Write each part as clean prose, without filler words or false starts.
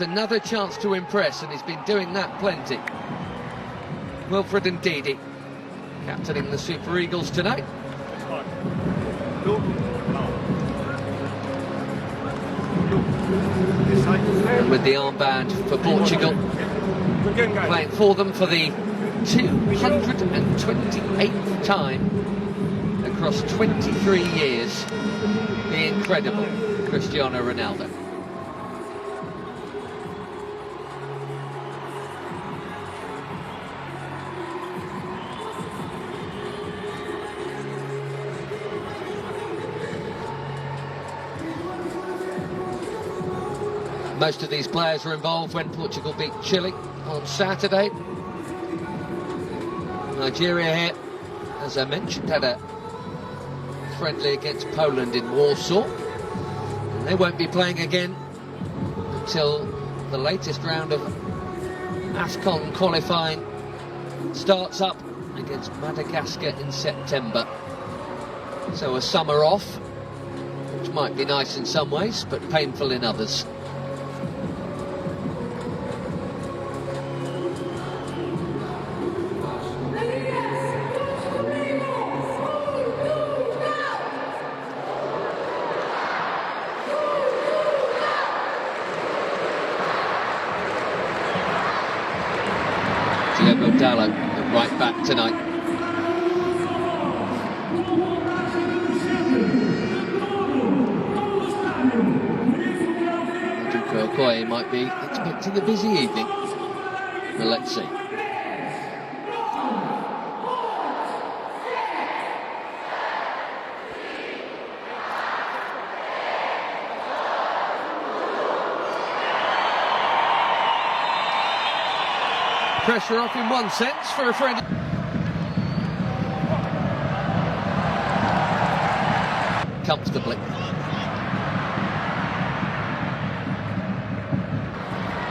Another chance to impress, and he's been doing that plenty. Wilfred Ndidi, captaining the Super Eagles tonight. And with the armband for Portugal, playing for them for the 228th time across 23 years, the incredible Cristiano Ronaldo. Most of these players were involved when Portugal beat Chile on Saturday. Nigeria here, as I mentioned, had a friendly against Poland in Warsaw. And they won't be playing again until the latest round of AFCON qualifying starts up against Madagascar in September. So a summer off, which might be nice in some ways, but painful in others. Dallo right back tonight. Okoye might be expecting a busy evening, but let's see. Pressure off in one sense for a friend. Comfortably.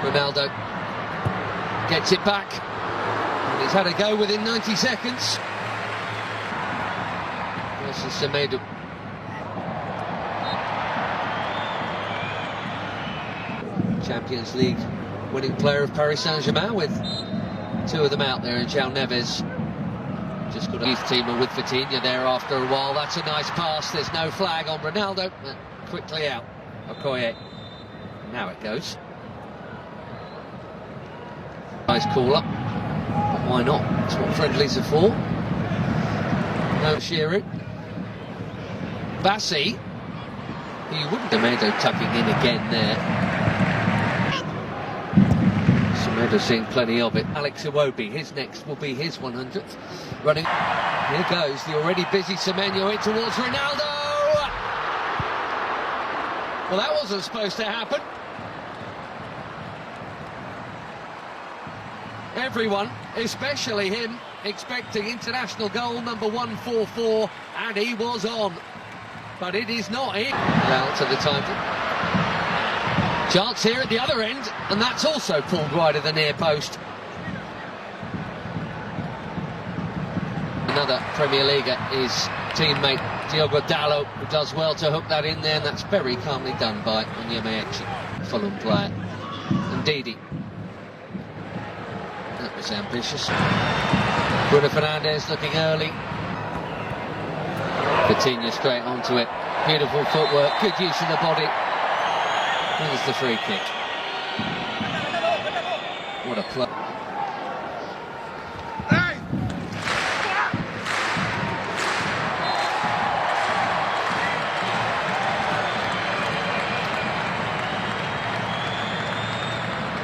Ronaldo gets it back. And he's had a go within 90 seconds. Versus Semedo. Champions League winning player of Paris Saint-Germain, with two of them out there, and João Neves just got a youth teamer with Vitinha there after a while. That's a nice pass. There's no flag on Ronaldo. Quickly out. Okoye. Now it goes. Nice call up. But why not? That's what friendlies are for. No Shiru. Bassi. He wouldn't. Semedo tucking in again there. Semedo seeing plenty of it. Alex Iwobi, his next will be his 100th. Running. Here goes the already busy Semenyo in towards Ronaldo. Well, that wasn't supposed to happen. Everyone, especially him, expecting international goal number 144, and he was on. But it is not in. Well, to the title. Chance here at the other end, and that's also pulled wide of the near post. Another Premier Leaguer is teammate Diogo Dalot, who does well to hook that in there, and that's very calmly done by Onyemaechi, Fulham player. Ndidi. That was ambitious. Bruno Fernandes looking early. Vitinha straight onto it. Beautiful footwork, good use of the body. There's the free kick. What a play.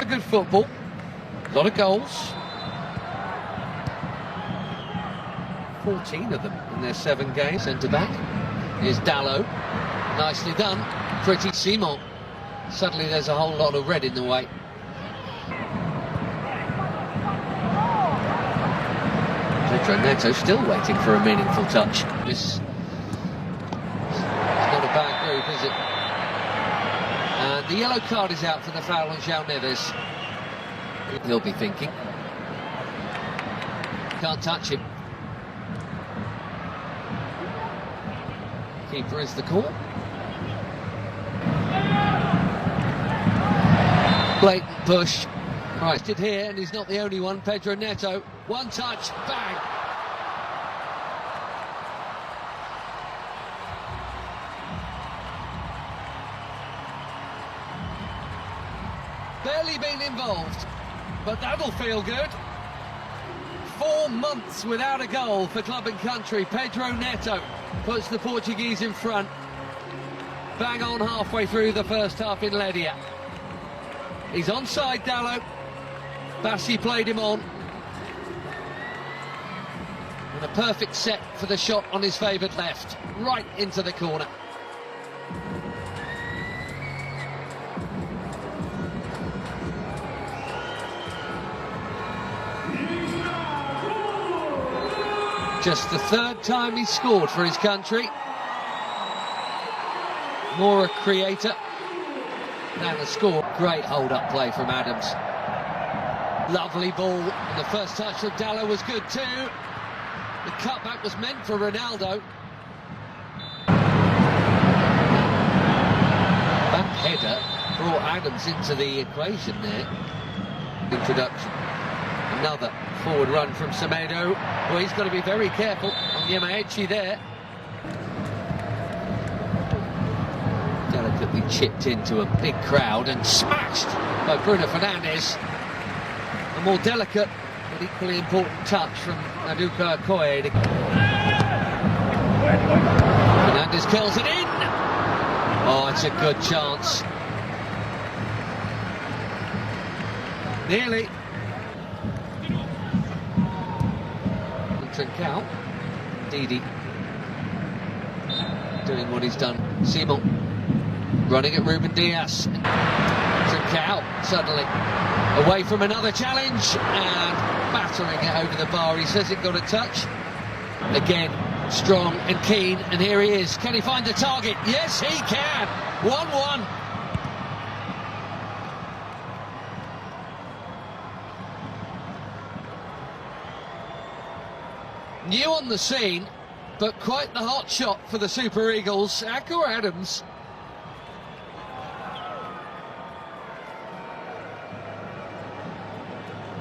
Good football. A lot of goals. 14 of them in their 7 games. Centre back. Here's Dalot. Nicely done. Pretty Simon. Suddenly there's a whole lot of red in the way. Pedro Neto still waiting for a meaningful touch. This is not a bad group, is it? And the yellow card is out for the foul on João Neves. He'll be thinking. Can't touch him. Keeper is the call. Blatant push. Right, did here, and he's not the only one. Pedro Neto, one touch, bang. Barely been involved, but that'll feel good. 4 months without a goal for club and country. Pedro Neto puts the Portuguese in front. Bang on halfway through the first half in Ledia. He's onside, Dallo. Bassi played him on. And a perfect set for the shot on his favoured left. Right into the corner. Just the third time he's scored for his country. More a creator than a score. Great hold-up play from Adams. Lovely ball, and the first touch of Dallo was good too. The cutback was meant for Ronaldo. Back header brought Adams into the equation there. Introduction. Another forward run from Semedo. Well, he's got to be very careful on Yamaechi there. Delicately chipped into a big crowd and smashed by Bruno Fernandes. A more delicate but equally important touch from Maduka Okoye. Fernandes curls it in. Oh, it's a good chance. Nearly. Trincao. Didi doing what he's done. Simon running at Ruben Diaz. Trincao suddenly away from another challenge and battering it over the bar. He says it got a touch. Again, strong and keen, and here he is. Can he find the target? Yes, he can. 1-1. New on the scene, but quite the hot shot for the Super Eagles. Akor Adams.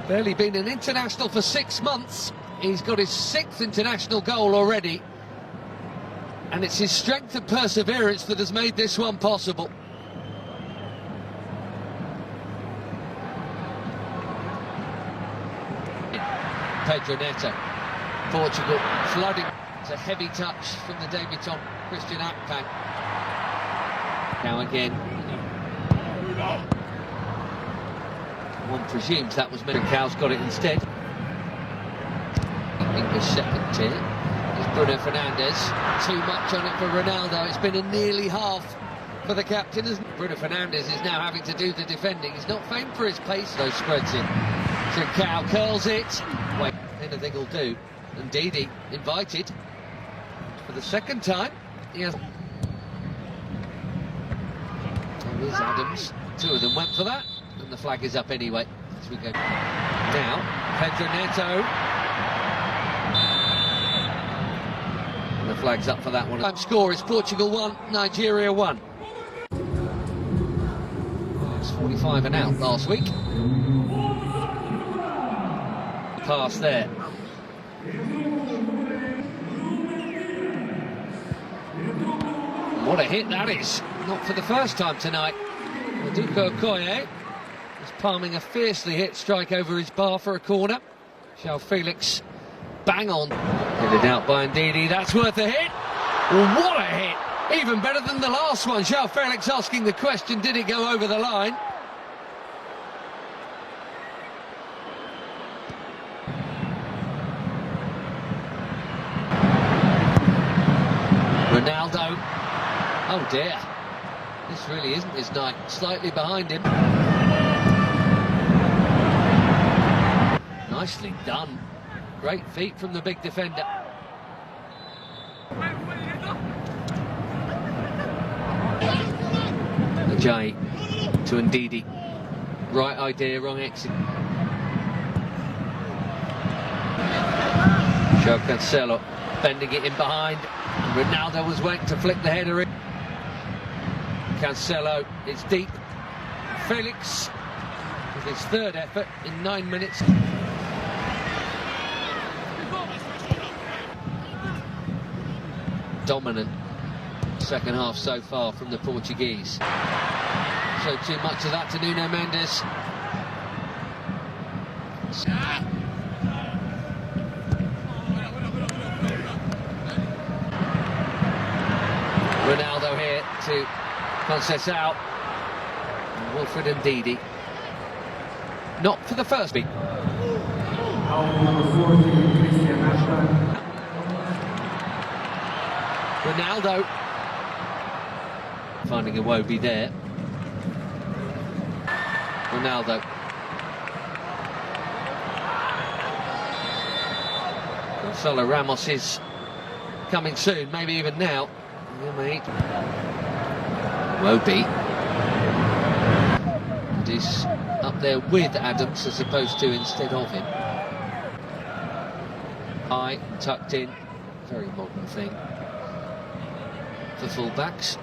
Barely been an international for 6 months. He's got his 6th international goal already. And it's his strength and perseverance that has made this one possible. Pedro Neto. Portugal flooding. It's a heavy touch from the debutant Christian Akpan. Now again. One presumes that was Trincão's got it instead. English second tier is Bruno Fernandes. Too much on it for Ronaldo. It's been a nearly half for the captain. Bruno Fernandes is now having to do the defending. He's not famed for his pace, though spreads it. Trincão curls it. Wait, anything will do. And Didi invited for the second time. Yes. There's Adams. 2 of them went for that, and the flag is up anyway. As we go now, Pedro Neto. And the flag's up for that one. Time score is Portugal 1, Nigeria 1. It was 45 and out last week. Pass there. What a hit that is. Not for the first time tonight. Maduka Okoye is palming a fiercely hit strike over his bar for a corner. João Felix bang on. Headed out by Ndidi. That's worth a hit. What a hit. Even better than the last one. João Felix asking the question, did it go over the line? Ronaldo. Oh dear. This really isn't his night. Slightly behind him. Nicely done. Great feet from the big defender. Ajayi to Ndidi. Right idea, wrong exit. João Cancelo bending it in behind. Ronaldo was waiting to flick the header in. Cancelo, it's deep. Felix His third effort in 9 minutes. Dominant second half so far from the Portuguese. So too much of that to Nuno Mendes. Ronaldo here to Conceição. And Wilfred Ndidi. Not for the first beat. Ronaldo finding a Iwobi there. Ronaldo. Gonzalo Ramos is coming soon, maybe even now. Iwobi. And he's up there with Adams as opposed to instead of him. High, tucked in, very modern thing for full-backs.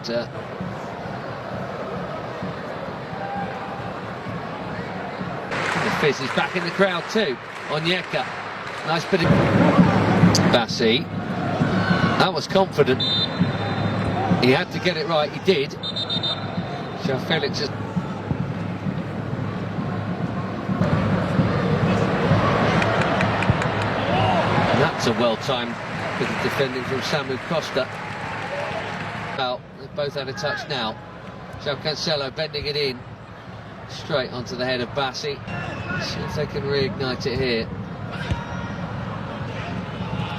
And the Fizz is back in the crowd too. Onyeka, nice bit of Bassi. That was confident. He had to get it right, he did. João Felix is... That's a well-timed bit of defending from Samu Costa. Well, they've both had a touch now. João Cancelo bending it in. Straight onto the head of Bassi. See if they can reignite it here.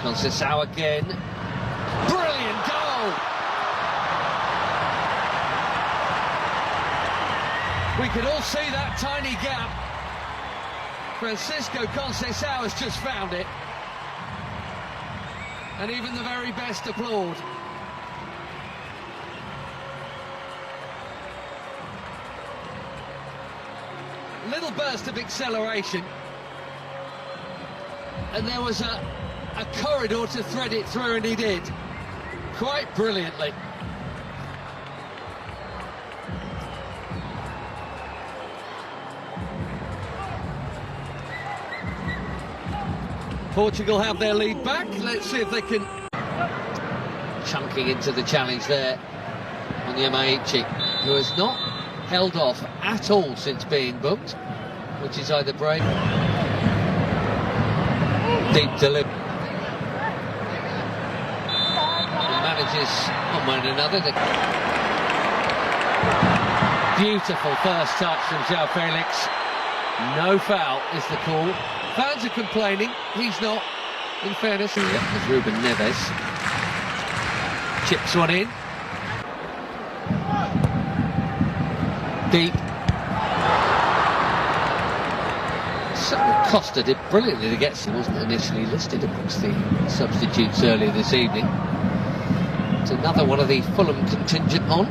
Conceição again. Brilliant goal! We could all see that tiny gap. Francisco Conceição has just found it. And even the very best applaud. Little burst of acceleration. And there was a corridor to thread it through, and he did. Quite brilliantly. Portugal have their lead back. Let's see if they can... Chunking into the challenge there on Yamaichi, who has not held off at all since being booked, which is either brave... Deep delivery. And manages on one another. Beautiful first touch from João Felix. No foul is the call. Fans are complaining, he's not, in fairness. There's Ruben Neves. Chips one in. Deep. So Costa did brilliantly to get some, wasn't initially listed amongst the substitutes earlier this evening. It's another one of the Fulham contingent on.